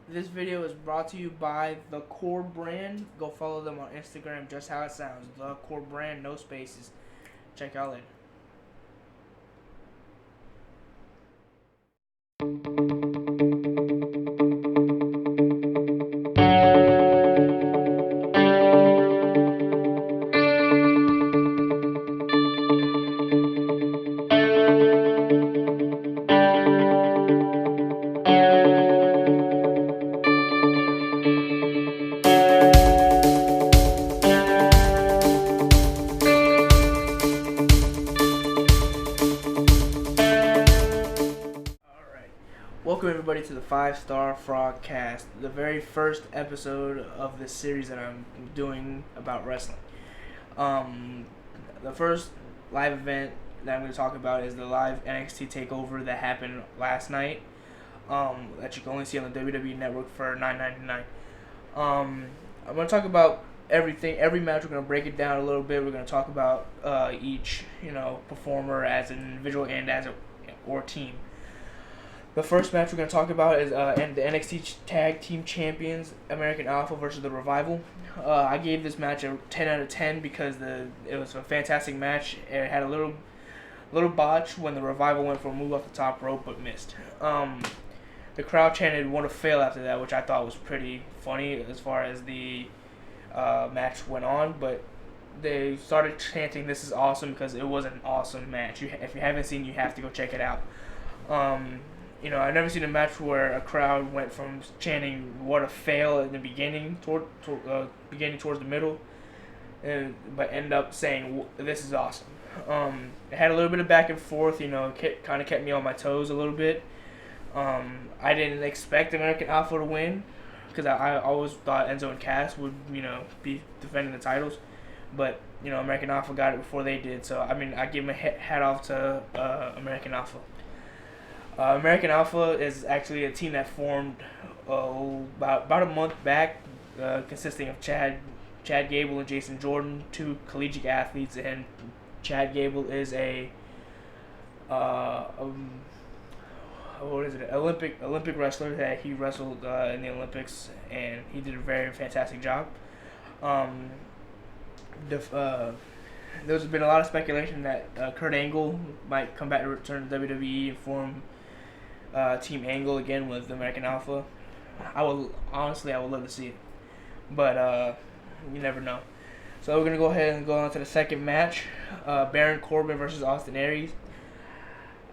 This video is brought to you by The Core Brand. Go follow them on Instagram, just how it sounds. The Core Brand, no spaces. Check out later. Welcome everybody to the 5-Star Frogcast, the very first episode of this series that I'm doing about wrestling. The first live event that I'm going to talk about is the live NXT Takeover that happened last night. That you can only see on the WWE Network for $9.99. I'm going to talk about everything, every match. We're going to break it down a little bit. We're going to talk about each, performer as an individual and as or team. The first match we're going to talk about is the NXT Tag Team Champions, American Alpha versus the Revival. I gave this match a 10 out of 10 because it was a fantastic match. It had a little botch when the Revival went for a move off the top rope but missed. The crowd chanted "What a fail" after that, which I thought was pretty funny as far as the match went on. But they started chanting "This is awesome" because it was an awesome match. If you haven't seen, you have to go check it out. I've never seen a match where a crowd went from chanting "What a fail" in the beginning beginning towards the middle, but end up saying "This is awesome." It had a little bit of back and forth. Kind of kept me on my toes a little bit. I didn't expect American Alpha to win because I always thought Enzo and Cass would be defending the titles, but American Alpha got it before they did. So I give my hat off to American Alpha. American Alpha is actually a team that formed about a month back, consisting of Chad Gable and Jason Jordan, two collegiate athletes, and Chad Gable is a Olympic wrestler that he wrestled in the Olympics, and he did a very fantastic job. There's been a lot of speculation that Kurt Angle might come back to return to WWE and form Team Angle again with American Alpha. I would love to see it, but you never know. So we're gonna go ahead and go on to the second match: Baron Corbin versus Austin Aries.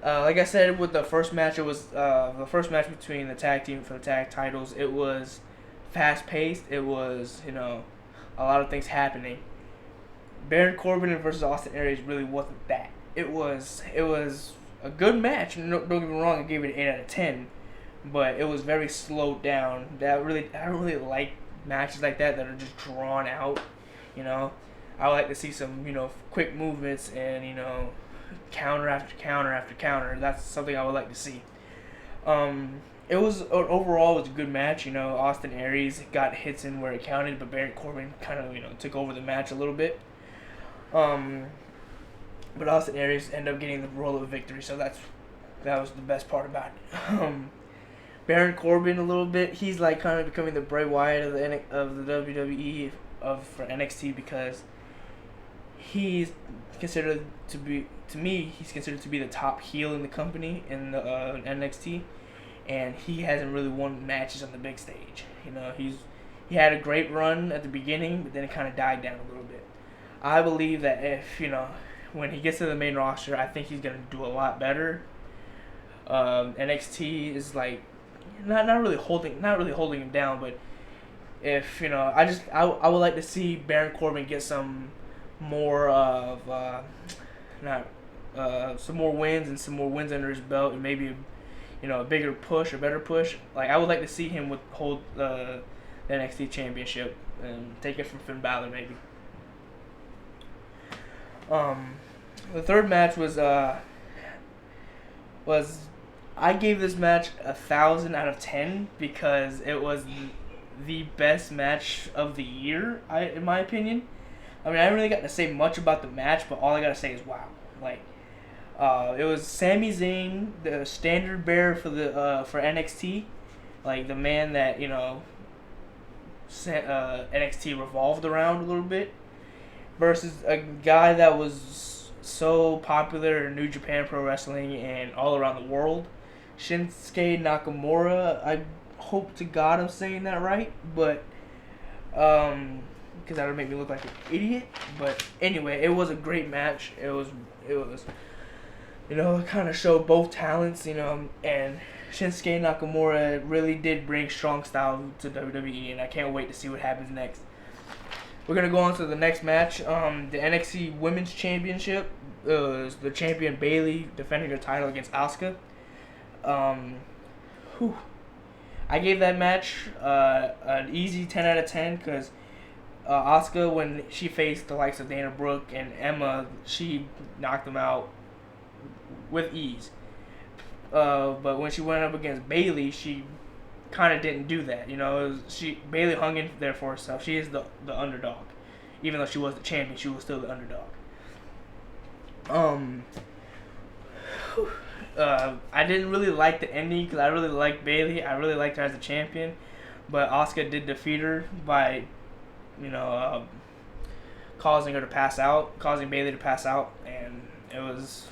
Like I said with the first match, it was the first match between the tag team for the tag titles. It was fast paced. It was a lot of things happening. Baron Corbin versus Austin Aries really wasn't that. It was a good match. No, don't get me wrong, I gave it an 8 out of 10, but it was very slowed down. I don't really like matches like that are just drawn out. I like to see some quick movements and counter after counter after counter. That's something I would like to see. It was overall it was a good match. Austin Aries got hits in where it counted, but Baron Corbin kind of took over the match a little bit. But Austin Aries ended up getting the roll of victory, so that was the best part about it. Baron Corbin a little bit, he's like kind of becoming the Bray Wyatt of the WWE for NXT because he's considered to be the top heel in the company in the NXT, and he hasn't really won matches on the big stage. He had a great run at the beginning, but then it kind of died down a little bit. I believe that if when he gets to the main roster, I think he's gonna do a lot better. NXT is like not really holding him down, but if I would like to see Baron Corbin get some more of some more wins under his belt, and maybe a bigger push, a better push. Like I would like to see him hold the NXT championship and take it from Finn Balor maybe. The third match was I gave this match 1,000 out of 10 because it was the best match of the year, in my opinion. I didn't really got to say much about the match, but all I gotta say is wow. It was Sami Zayn, the standard bearer for NXT, like the man that NXT revolved around a little bit, versus a guy that was so popular in New Japan Pro Wrestling and all around the world, Shinsuke Nakamura. I hope to God I'm saying that right, but because that would make me look like an idiot. But anyway, it was a great match. It was it kind of showed both talents, and Shinsuke Nakamura really did bring strong style to WWE, and I can't wait to see what happens next. We're going to go on to the next match. The NXT Women's Championship. The champion Bayley defending her title against Asuka. I gave that match an easy 10 out of 10 because Asuka, when she faced the likes of Dana Brooke and Emma, she knocked them out with ease. But when she went up against Bayley, she kind of didn't do that. Bayley hung in there for herself. She is the underdog. Even though she was the champion, she was still the underdog. I didn't really like the ending because I really liked Bayley. I really liked her as a champion, but Asuka did defeat her by, causing Bayley to pass out, and it was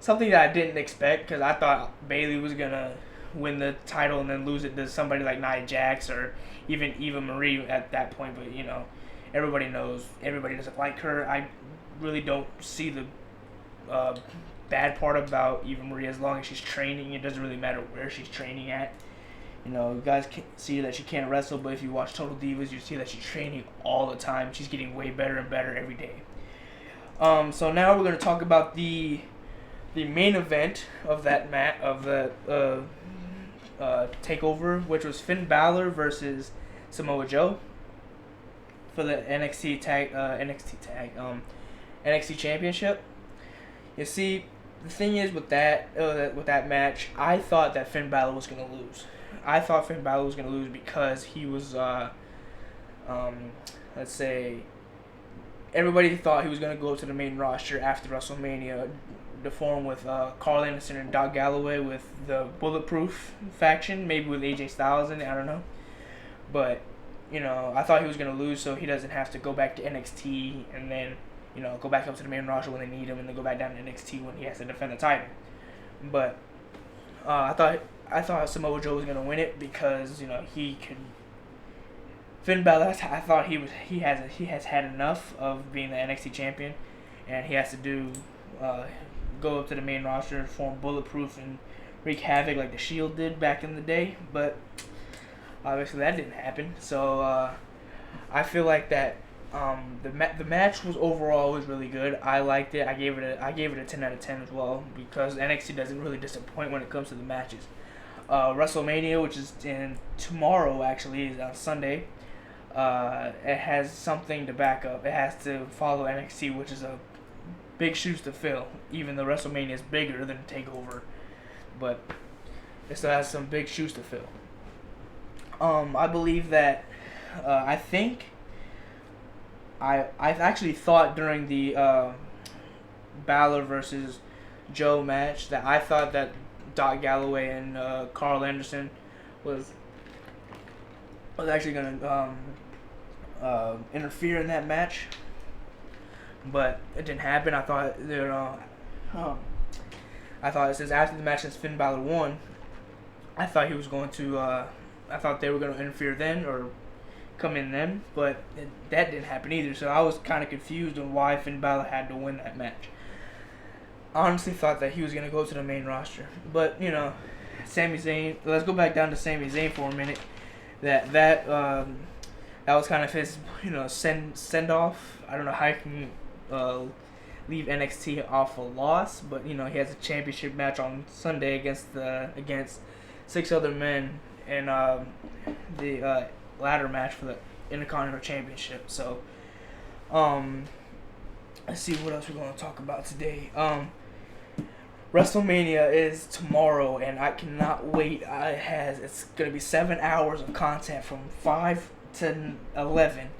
something that I didn't expect because I thought Bayley was gonna win the title and then lose it to somebody like Nia Jax or even Eva Marie at that point. But everybody knows everybody doesn't like her. I really don't see the bad part about Eva Marie as long as she's training. It doesn't really matter where she's training at. You guys can see that she can't wrestle, but if you watch Total Divas, you see that she's training all the time. She's getting way better and better every day. So now we're going to talk about the main event of that takeover, which was Finn Balor versus Samoa Joe for the NXT Championship. You see, the thing is with that match, I thought that Finn Balor was gonna lose. I thought Finn Balor was gonna lose because he was let's say, everybody thought he was gonna go to the main roster after WrestleMania, to form with Carl Anderson and Doc Gallows with the Bulletproof faction, maybe with AJ Styles in it, I don't know. But, I thought he was going to lose so he doesn't have to go back to NXT and then, go back up to the main roster when they need him and then go back down to NXT when he has to defend the title. But I thought Samoa Joe was going to win it because, he could... Finn Balor, I thought he has had enough of being the NXT champion, and he has to go up to the main roster, form Bulletproof, and wreak havoc like the Shield did back in the day. But obviously that didn't happen. So I feel like that the match was really good. I liked it. I gave it a 10 out of 10 as well because NXT doesn't really disappoint when it comes to the matches. WrestleMania, which is tomorrow, actually is on Sunday. It has something to back up. It has to follow NXT, which is a big shoes to fill. Even though WrestleMania is bigger than Takeover, but it still has some big shoes to fill. I believe that I actually thought during the Balor versus Joe match that I thought that Doc Gallows and Carl Anderson was actually gonna interfere in that match. But it didn't happen. I thought, since after the match, since Finn Balor won, I thought he was going to, I thought they were going to interfere then or come in then, but that didn't happen either. So I was kind of confused on why Finn Balor had to win that match. I honestly thought that he was going to go to the main roster. But, Sami Zayn, let's go back down to Sami Zayn for a minute. That was kind of his, send off. I don't know how he can leave NXT off a loss, but he has a championship match on Sunday against 6 other men in the ladder match for the Intercontinental Championship. So, let's see what else we're going to talk about today. WrestleMania is tomorrow, and I cannot wait. It's going to be 7 hours of content from 5 to 11.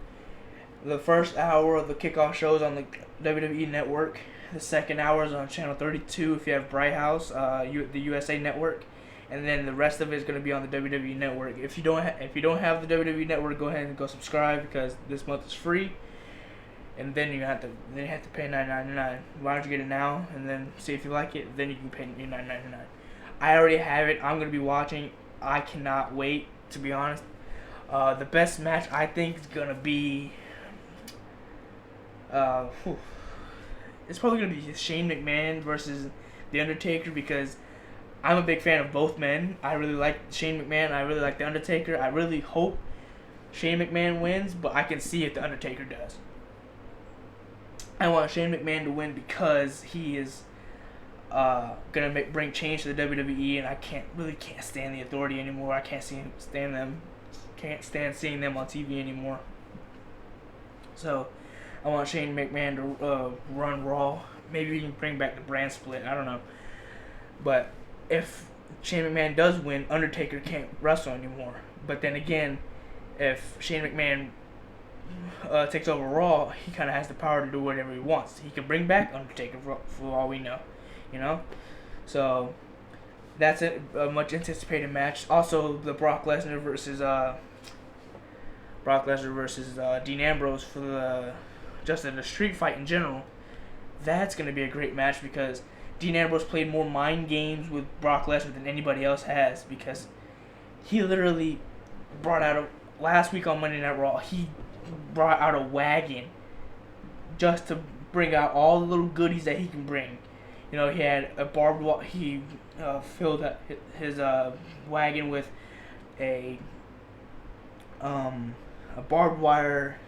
The first hour of the kickoff show is on the WWE Network. The second hour is on Channel 32 if you have Bright House, the USA Network. and then the rest of it is going to be on the WWE Network. If you don't have the WWE Network, go ahead and go subscribe because this month is free. And then you have to pay $9.99. Why don't you get it now and then see if you like it? Then you can pay your $9.99. I already have it. I'm gonna be watching. I cannot wait, to be honest. The best match I think is gonna be. It's probably gonna be Shane McMahon versus The Undertaker because I'm a big fan of both men. I really like Shane McMahon. I really like The Undertaker. I really hope Shane McMahon wins, but I can see if The Undertaker does. I want Shane McMahon to win because he is gonna bring change to the WWE, and I can't stand the Authority anymore. I can't stand seeing them on TV anymore. So I want Shane McMahon to run Raw. Maybe we can bring back the brand split. I don't know. But if Shane McMahon does win, Undertaker can't wrestle anymore. But then again, if Shane McMahon takes over Raw, he kind of has the power to do whatever he wants. He can bring back Undertaker for all we know, you know. So that's a much anticipated match. Also, the Brock Lesnar versus Dean Ambrose for the street fight in general. That's gonna be a great match because Dean Ambrose played more mind games with Brock Lesnar than anybody else has because he literally brought out last week on Monday Night Raw. He brought out a wagon just to bring out all the little goodies that he can bring. You know, he had a barbed wire. He filled his wagon with a barbed wire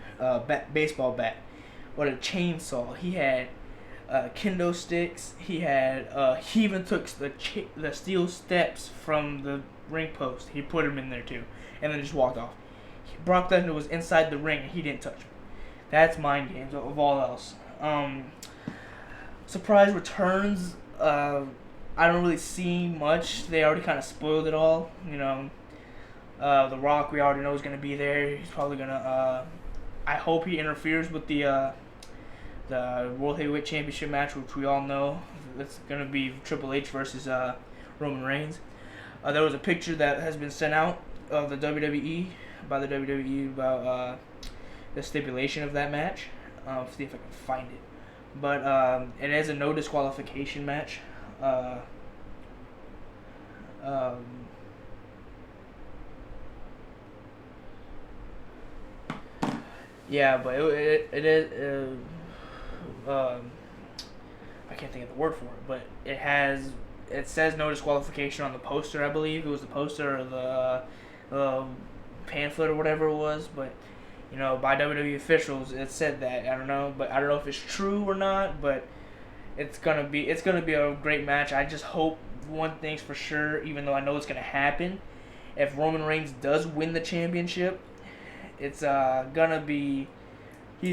baseball bat, with a chainsaw. He had kendo sticks. He even took the steel steps from the ring post. He put them in there too, and then just walked off. Brock Lesnar was inside the ring and he didn't touch him. That's mind games of all else. Surprise returns. I don't really see much. They already kind of spoiled it all. You know, The Rock we already know is gonna be there. He's probably gonna. I hope he interferes with the World Heavyweight Championship match, which we all know it's gonna be Triple H versus Roman Reigns. There was a picture that has been sent out of the WWE by the WWE about the stipulation of that match. See if I can find it. But it is a no disqualification match. Yeah, but it is. I can't think of the word for it, but it says no disqualification on the poster. I believe it was the poster or the pamphlet or whatever it was, but you know, by WWE officials it said that. I don't know if it's true or not, but it's gonna be a great match. I just hope one thing's for sure, even though I know it's gonna happen. If Roman Reigns does win the championship, it's he's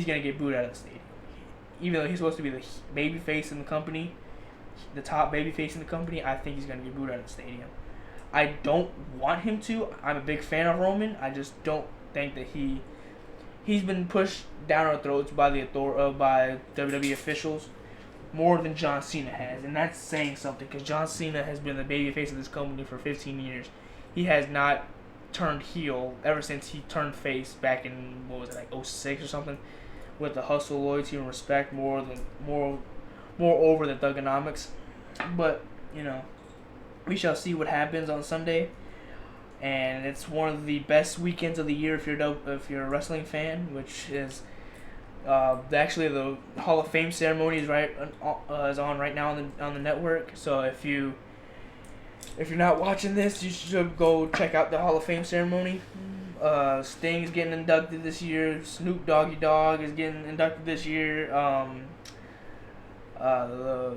gonna get booed out of the stadium. Even though he's supposed to be the baby face in the company, the top baby face in the company, I think he's gonna get booed out of the stadium. I don't want him to. I'm a big fan of Roman. I just don't think that he's been pushed down our throats by by WWE officials more than John Cena has, and that's saying something because John Cena has been the babyface of this company for 15 years. He has not turned heel ever since he turned face back in like 06 or something, with the hustle, loyalty, and respect more over the Thugonomics. But you know, we shall see what happens on Sunday, and it's one of the best weekends of the year if you're a wrestling fan, which is actually the Hall of Fame ceremony is on right now on the network. So if you're not watching this, you should go check out the Hall of Fame ceremony. Sting's getting inducted this year. Snoop Doggy Dogg is getting inducted this year. The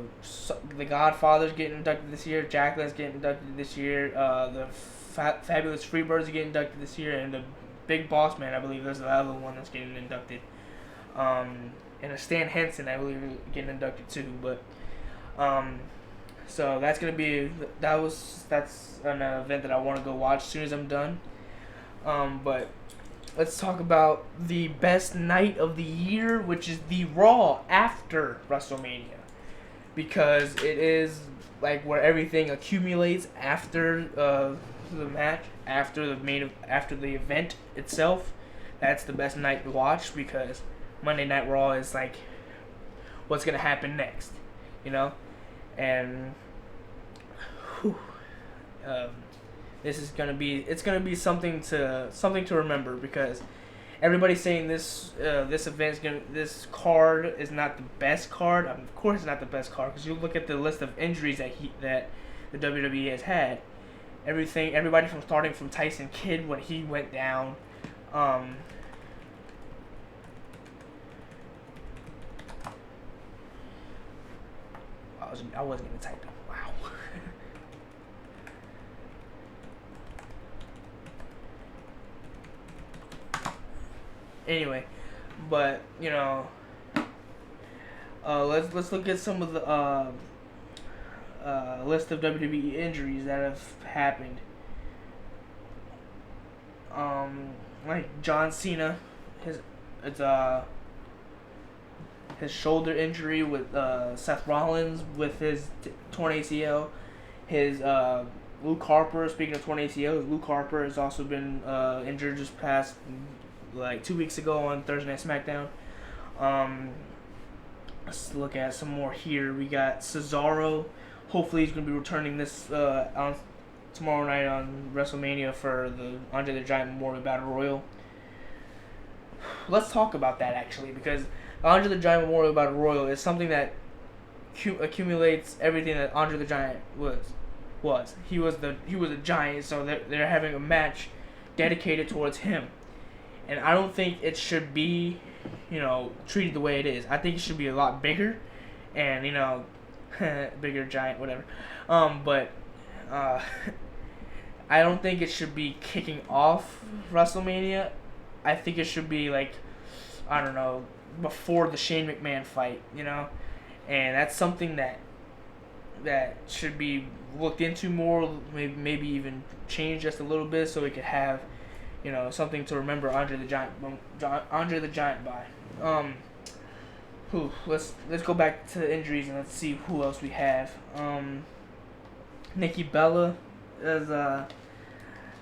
Godfather's getting inducted this year. Jacqueline's getting inducted this year. The Fabulous Freebirds are getting inducted this year, and the Big Boss Man, I believe, is the other one that's getting inducted. And Stan Henson, I believe, is getting inducted too. But so that's an event that I want to go watch as soon as I'm done. But let's talk about the best night of the year, which is the Raw after WrestleMania. because it is like where everything accumulates after the match, after the event itself. That's the best night to watch because Monday Night Raw is like what's gonna happen next, you know, and whew, this is gonna be something to remember because everybody's saying this this card is not the best card. Of course, it's not the best card because you look at the list of injuries that the WWE has had. Everybody from starting from Tyson Kidd when he went down. I wasn't even typing. Wow. Anyway, but you know, let's look at some of the list of WWE injuries that have happened. Like John Cena, his shoulder injury with Seth Rollins with his torn ACL. His Luke Harper, speaking of torn ACL, Luke Harper has also been injured just past like 2 weeks ago on Thursday Night SmackDown. Let's look at some more here. We got Cesaro. Hopefully he's going to be returning this on tomorrow night on WrestleMania for the Andre the Giant Memorial Battle Royal. Let's talk about that actually because Andre the Giant Memorial Battle Royal is something that accumulates everything that Andre the Giant was. He was a giant, so they're having a match dedicated towards him. And I don't think it should be, treated the way it is. I think it should be a lot bigger, and bigger giant, whatever. But I don't think it should be kicking off WrestleMania. I think it should be like, I don't know, before the Shane McMahon fight, and that's something that should be looked into more, maybe even changed just a little bit so we could have, something to remember Andre the Giant by. Let's go back to the injuries and let's see who else we have. Nikki Bella is a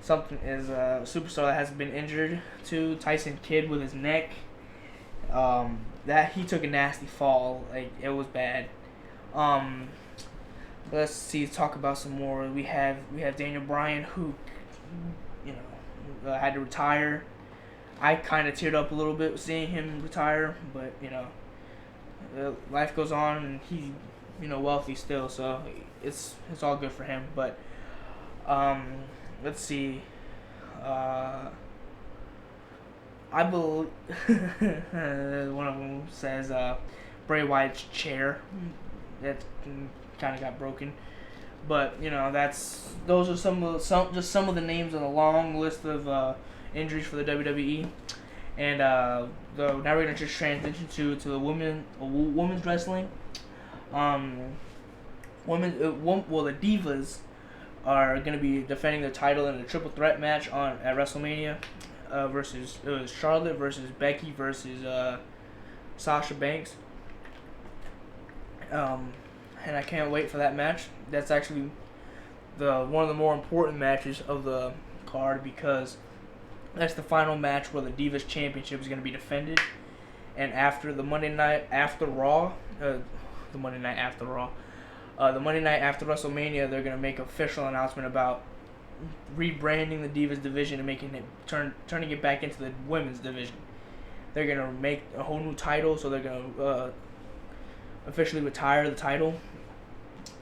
superstar that has been injured too. Tyson Kidd with his neck. That he took a nasty fall. Like it was bad. Let's talk about some more. We have Daniel Bryan who, had to retire. I kind of teared up a little bit seeing him retire, but life goes on and he's wealthy still, so it's all good for him. But let's see. I believe one of them says Bray Wyatt's chair that kind of got broken, but those are some of the names on a long list of injuries for the WWE, and now we're gonna just transition to the women's wrestling. The Divas are gonna be defending their title in a triple threat match at WrestleMania. Versus Charlotte versus Becky versus Sasha Banks. And I can't wait for that match. That's actually one of the more important matches of the card because that's the final match where the Divas Championship is going to be defended. And after the Monday night after WrestleMania, they're going to make an official announcement about rebranding the Divas division and making it turning it back into the women's division. They're gonna make a whole new title, so they're gonna officially retire the title,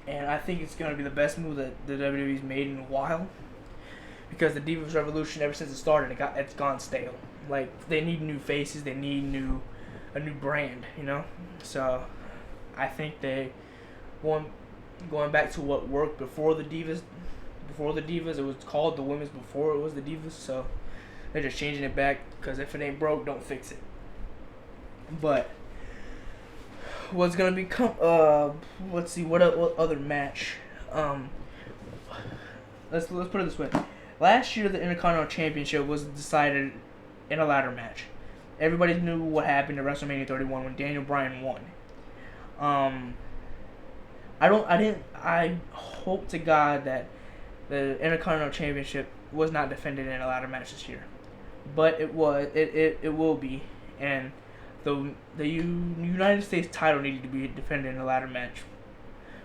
and I think it's gonna be the best move that the WWE's made in a while because the Divas Revolution, ever since it started, it's gone stale. Like they need new faces, they need a new brand, So I think they going back to what worked before the Divas. It was called the Women's before it was the Divas, so they're just changing it back because if it ain't broke, don't fix it. But what's gonna become? Let's see what other match. Let's put it this way. Last year, the Intercontinental Championship was decided in a ladder match. Everybody knew what happened at WrestleMania 31 when Daniel Bryan won. I hope to God that the Intercontinental Championship was not defended in a ladder match this year, but it was. It will be, and the United States title needed to be defended in a ladder match,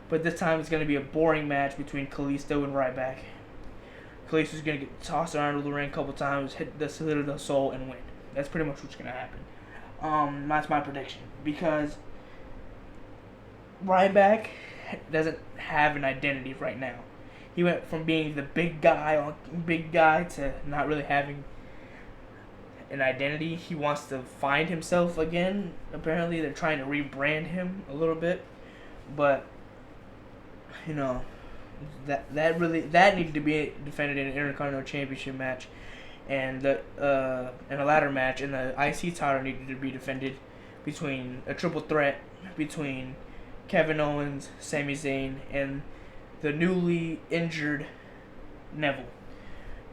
but this time it's going to be a boring match between Kalisto and Ryback. Kalisto's going to get tossed around the ring a couple times, hit the Salida del Sol, and win. That's pretty much what's going to happen. That's my prediction, because Ryback doesn't have an identity right now. He went from being the big guy to not really having an identity. He wants to find himself again. Apparently, they're trying to rebrand him a little bit, but you know that needed to be defended in an Intercontinental Championship match, and in a ladder match, and the IC title needed to be defended between a triple threat between Kevin Owens, Sami Zayn, and the newly injured Neville.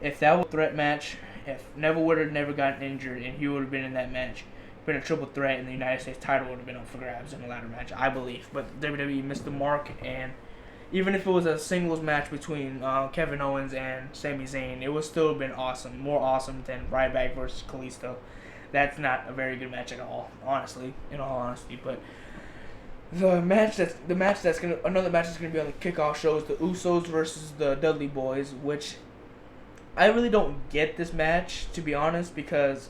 If that was a threat match, if Neville would have never gotten injured and he would have been in that match, been a triple threat, and the United States title would have been up for grabs in a ladder match, I believe. But WWE missed the mark, and even if it was a singles match between Kevin Owens and Sami Zayn, it would still have been awesome, more awesome than Ryback versus Kalisto. That's not a very good match at all, honestly, in all honesty. But another match that's gonna be on the kickoff show is the Usos versus the Dudley Boys, which I really don't get this match, to be honest, because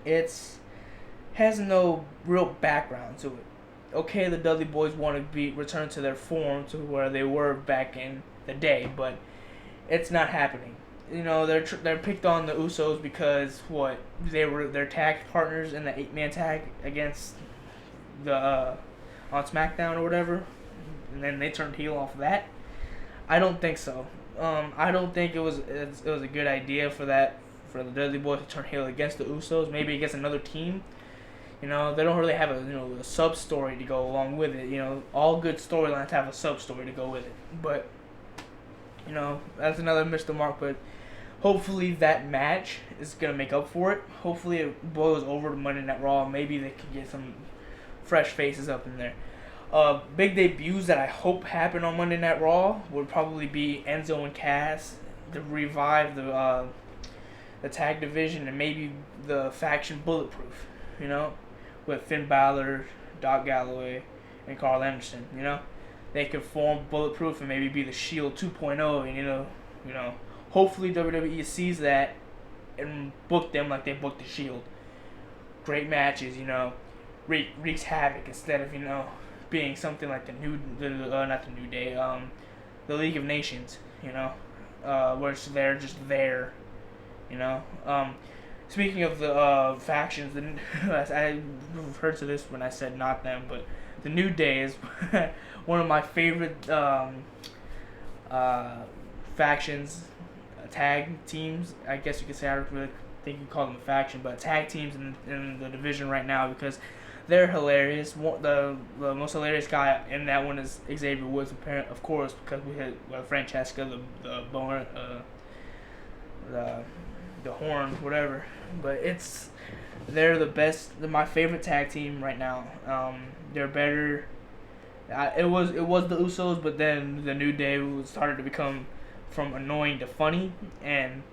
has no real background to it. Okay, the Dudley Boys want to return to their form, to where they were back in the day, but it's not happening. You know, they're picked on the Usos because they were their tag partners in the 8-man tag against the on SmackDown or whatever, and then they turned heel off of that. I don't think so. I don't think it was a good idea for the Dudley Boys to turn heel against the Usos. Maybe against another team. You know, they don't really have a sub story to go along with it. You know, all good storylines have a sub story to go with it. But you know, that's another missed mark. But hopefully that match is gonna make up for it. Hopefully it boils over to Monday Night Raw. Maybe they can get some fresh faces up in there. Big debuts that I hope happen on Monday Night Raw would probably be Enzo and Cass to revive the tag division, and maybe the faction Bulletproof, you know, with Finn Balor, Doc Gallows, and Carl Anderson. You know, they could form Bulletproof and maybe be the Shield 2.0, and you know, hopefully WWE sees that and book them like they booked the Shield. Great matches, you know, wreaks havoc instead of being something like the League of Nations, you know, where they're just there, you know. Speaking of the factions, I referred to this when I said not them, but the New Day is one of my favorite factions, tag teams. I guess you could say. I don't really think you call them a faction, but tag teams in the division right now, because they're hilarious. The most hilarious guy in that one is Xavier Woods, of course, because we had Francesca, the boner, the horn, whatever. But they're the best. They're my favorite tag team right now. They're better. It was the Usos, but then the New Day started to become from annoying to funny, and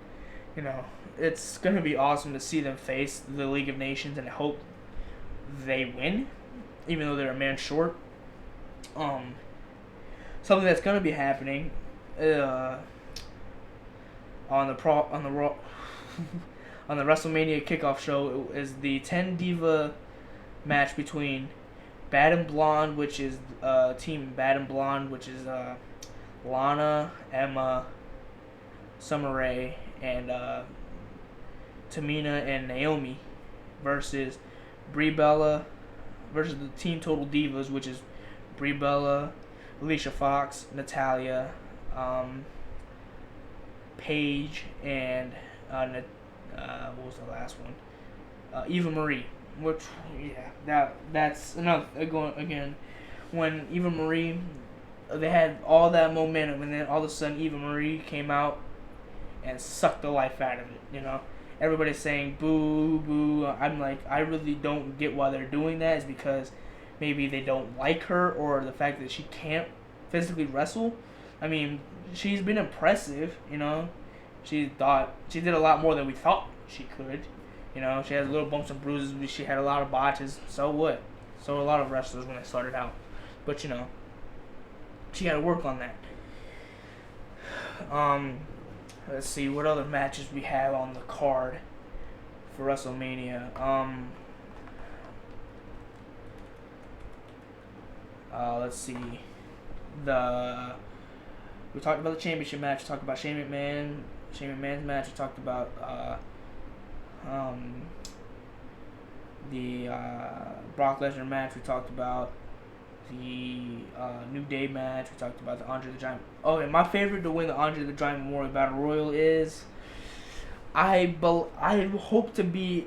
you know, it's gonna be awesome to see them face the League of Nations, and I hope they win, even though they're a man short. Something that's gonna be happening on the WrestleMania kickoff show is the 10 Diva match between Bad and Blonde, which is Team Bad and Blonde, which is Lana, Emma, Summer Rae, and Tamina and Naomi, versus Brie Bella, versus the Team Total Divas, which is Brie Bella, Alicia Fox, Natalya, Paige, and what was the last one? Eva Marie. Which, yeah, that's another again. When Eva Marie, they had all that momentum, and then all of a sudden Eva Marie came out and sucked the life out of it. You know, everybody's saying boo, boo. I'm like, I really don't get why they're doing that. Is because maybe they don't like her, or the fact that she can't physically wrestle. I mean, she's been impressive. She did a lot more than we thought she could. She has little bumps and bruises. She had a lot of botches. So what? So a lot of wrestlers when they started out. But she got to work on that. Let's see what other matches we have on the card for WrestleMania. Let's see. We talked about the championship match. We talked about Shane McMahon's match. We talked about the Brock Lesnar match. We talked about the New Day match. We talked about the Andre the Giant. Oh, and my favorite to win the Andre the Giant Memorial Battle Royal is I hope to be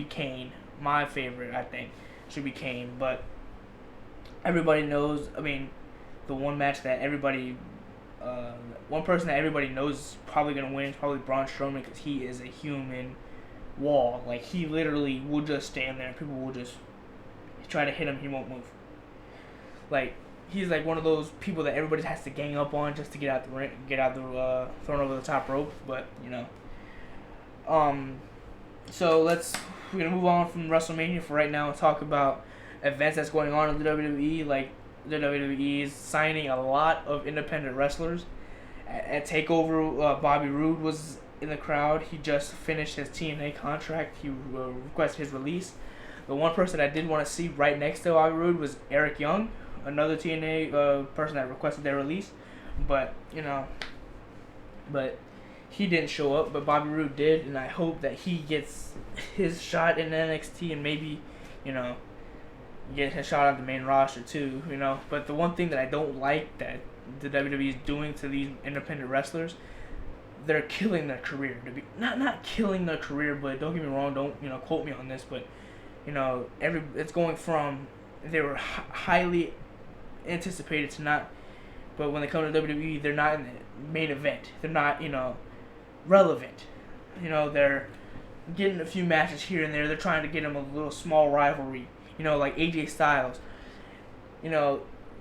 Kane. My favorite, I think, should be Kane. But everybody knows. I mean, the one match that everybody, one person that everybody knows is probably gonna win is probably Braun Strowman, because he is a human wall. Like, he literally will just stand there and people will just try to hit him. He won't move. Like, he's like one of those people that everybody has to gang up on just to get out the ring, thrown over the top rope. But so we're gonna move on from WrestleMania for right now and talk about events that's going on in the WWE. Like, the WWE is signing a lot of independent wrestlers. At Takeover, Bobby Roode was in the crowd. He just finished his TNA contract. He requested his release. The one person I did want to see right next to Bobby Roode was Eric Young, another TNA person that requested their release. But he didn't show up. But Bobby Roode did, and I hope that he gets his shot in NXT and maybe get his shot on the main roster too. But the one thing that I don't like that the WWE is doing to these independent wrestlers, they're killing their career. Not killing their career, but don't get me wrong. Don't quote me on this, but it's going from they were highly anticipated to not, but when they come to WWE, they're not in the main event. They're not relevant. They're getting a few matches here and there. They're trying to get them a little small rivalry. Like AJ Styles.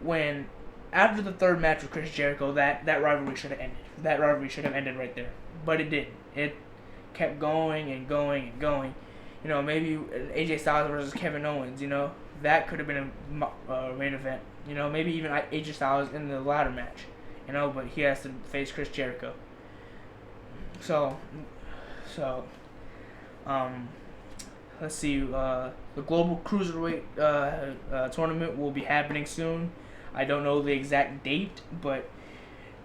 When after the third match with Chris Jericho, that rivalry should have ended. That rivalry should have ended right there, but it didn't. It kept going and going and going. Maybe AJ Styles versus Kevin Owens. That could have been a main event. Maybe even AJ Styles in the ladder match. But he has to face Chris Jericho. So, let's see. The Global Cruiserweight tournament will be happening soon. I don't know the exact date, but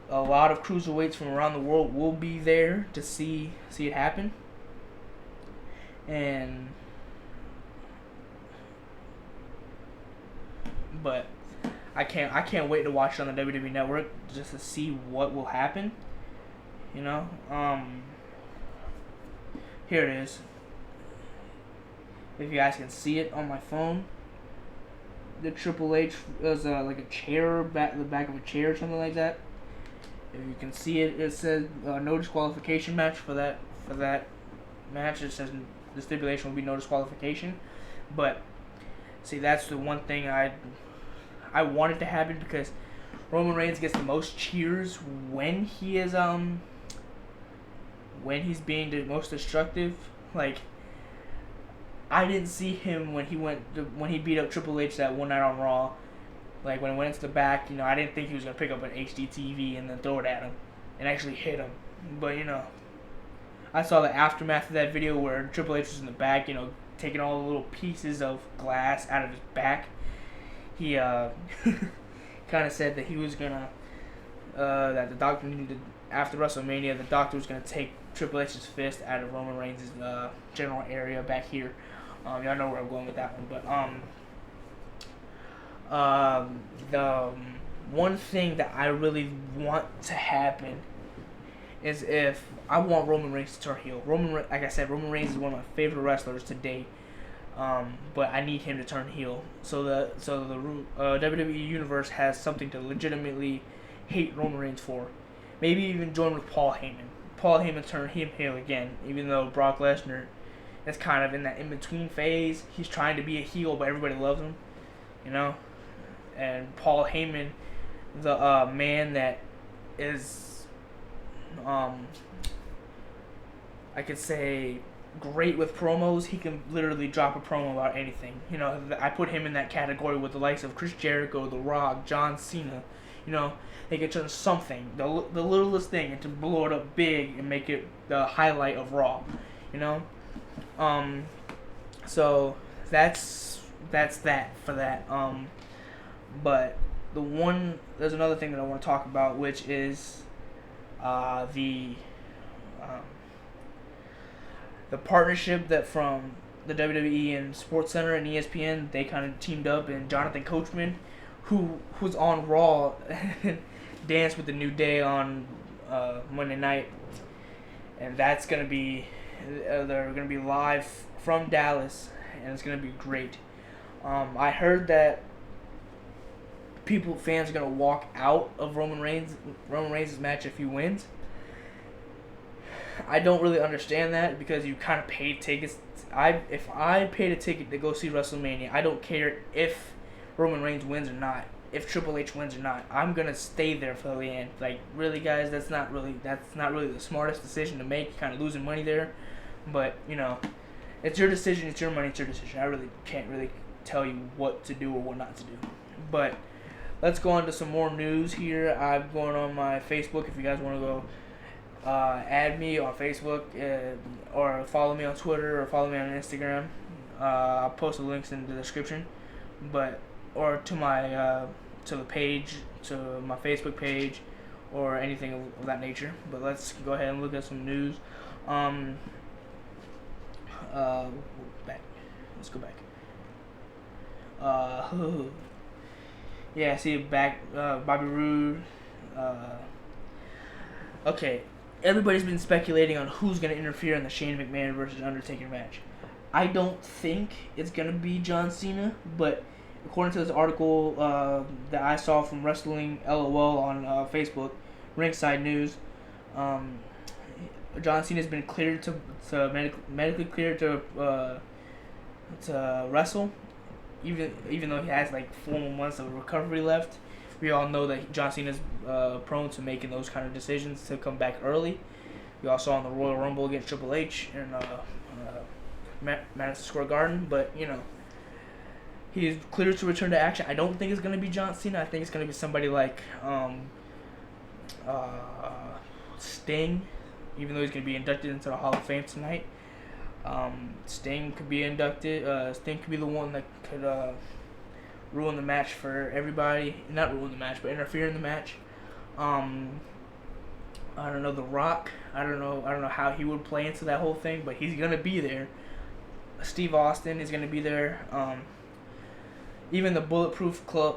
a lot of cruiserweights from around the world will be there to see it happen. But I can't wait to watch it on the WWE Network just to see what will happen. Here it is. If you guys can see it on my phone, the Triple H was like a chair, the back of a chair or something like that. If you can see it, it says no disqualification match for that match. It says the stipulation will be no disqualification. But see, that's the one thing I wanted to happen, because Roman Reigns gets the most cheers when he is when he's being the most destructive. Like, I didn't see him when he beat up Triple H that one night on Raw. Like, when it went into the back, I didn't think he was gonna pick up an HD TV and then throw it at him and actually hit him. But I saw the aftermath of that video where Triple H was in the back, taking all the little pieces of glass out of his back. He kind of said that he was gonna that the doctor needed, after WrestleMania, the doctor was gonna take Triple H's fist out of Roman Reigns' general area back here. Y'all know where I'm going with that one, but the one thing that I really want to happen is if I want Roman Reigns to turn heel. Like I said, Roman Reigns is one of my favorite wrestlers to date. But I need him to turn heel. So the WWE Universe has something to legitimately hate Roman Reigns for. Maybe even join with Paul Heyman. Paul Heyman turn him heel again, even though Brock Lesnar is kind of in that in-between phase. He's trying to be a heel, but everybody loves him, And Paul Heyman the man that is, I could say, great with promos. He can literally drop a promo about anything. I put him in that category with the likes of Chris Jericho, The Rock, John Cena. They can turn something, the littlest thing, and to blow it up big and make it the highlight of Raw. So that's that for that. But there's another thing that I want to talk about, which is the partnership that from the WWE and SportsCenter and ESPN, they kind of teamed up, and Jonathan Coachman, who's on Raw, danced with the New Day on Monday night, and that's gonna be they're gonna be live from Dallas, and it's gonna be great. I heard that fans are gonna walk out of Roman Reigns' match if he wins. I don't really understand that, because you kind of paid tickets. If I paid a ticket to go see WrestleMania, I don't care if Roman Reigns wins or not, if Triple H wins or not. I'm gonna stay there for the end. Like, really, guys, that's not really the smartest decision to make. You're kind of losing money there, but it's your decision, it's your money, it's your decision. I really can't really tell you what to do or what not to do. But let's go on to some more news here. I'm going on my Facebook. If you guys want to go add me on Facebook, or follow me on Twitter, or follow me on Instagram. I'll post the links in the description, or to my to the page, to my Facebook page, or anything of that nature. But let's go ahead and look at some news. Back. Let's go back. Yeah, see back. Bobby Roode. Okay. Everybody's been speculating on who's going to interfere in the Shane McMahon versus Undertaker match. I don't think it's going to be John Cena, but according to this article that I saw from Wrestling LOL on Facebook, Ringside News, John Cena's been cleared to medically cleared to wrestle, even though he has like 4 more months of recovery left. We all know that John Cena's prone to making those kind of decisions to come back early. We all saw in the Royal Rumble against Triple H in Madison Square Garden, but he's cleared to return to action. I don't think it's going to be John Cena. I think it's going to be somebody like Sting, even though he's going to be inducted into the Hall of Fame tonight. Sting could be inducted. Sting could be the one that could ruin the match for everybody. Not ruin the match, but interfere in the match. I don't know, The Rock. I don't know how he would play into that whole thing, but he's gonna be there. Steve Austin is gonna be there. Even the Bulletproof could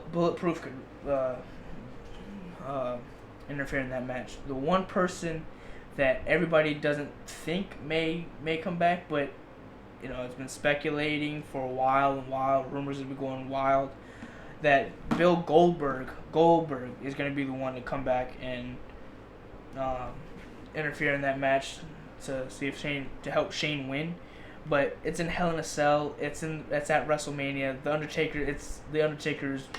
interfere in that match. The one person that everybody doesn't think may come back, but it's been speculating for a while. Rumors have been going wild that Bill Goldberg is going to be the one to come back and interfere in that match to see if to help Shane win. But it's in Hell in a Cell. It's at WrestleMania. It's the Undertaker's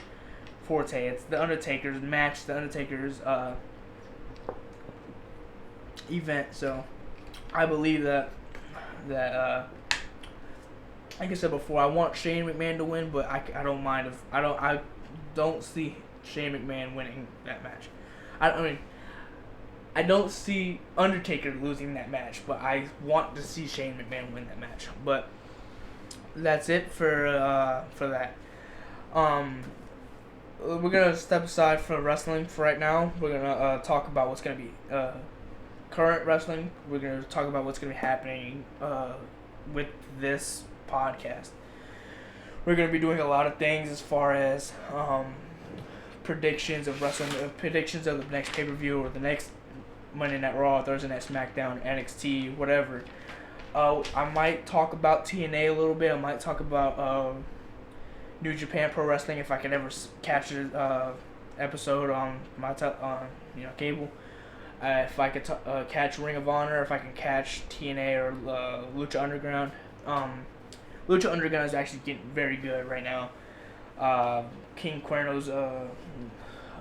forte. It's the Undertaker's match. The Undertaker's event. So I believe that like I said before, I want Shane McMahon to win, but I don't mind if I don't see Shane McMahon winning that match. I don't see Undertaker losing that match, but I want to see Shane McMahon win that match. But that's it for that. We're gonna step aside from wrestling for right now. We're gonna talk about what's gonna be current wrestling. We're gonna talk about what's gonna be happening with this podcast. We're gonna be doing a lot of things as far as predictions of wrestling, predictions of the next pay-per-view or the next Monday Night Raw, Thursday Night SmackDown, NXT, whatever. I might talk about TNA a little bit. I might talk about New Japan Pro Wrestling if I can ever capture episode on my cable. If I could catch Ring of Honor, if I can catch TNA or Lucha Underground. Lucha Underground is actually getting very good right now. King Cuerno's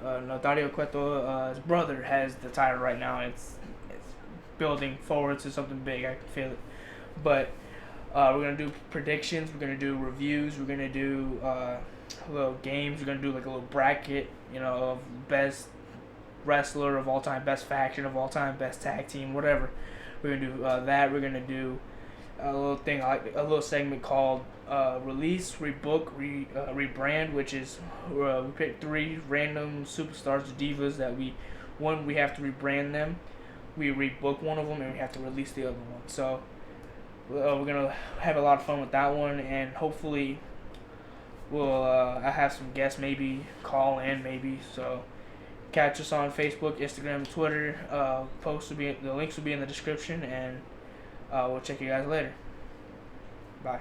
Dario Cueto, his brother, has the title right now. It's building forward to something big. I can feel it. But we're gonna do predictions. We're gonna do reviews. We're gonna do little games. We're gonna do like a little bracket, of best wrestler of all time, best faction of all time, best tag team, whatever. We're gonna do that. We're gonna do a little thing, like a little segment called release, rebook, rebrand, which is we pick 3 random superstars or divas that we have to rebrand them. We rebook one of them and we have to release the other one. So we're gonna have a lot of fun with that one, and hopefully I have some guests maybe call in maybe. So catch us on Facebook, Instagram, Twitter. The links will be in the description, and we'll check you guys later. Bye.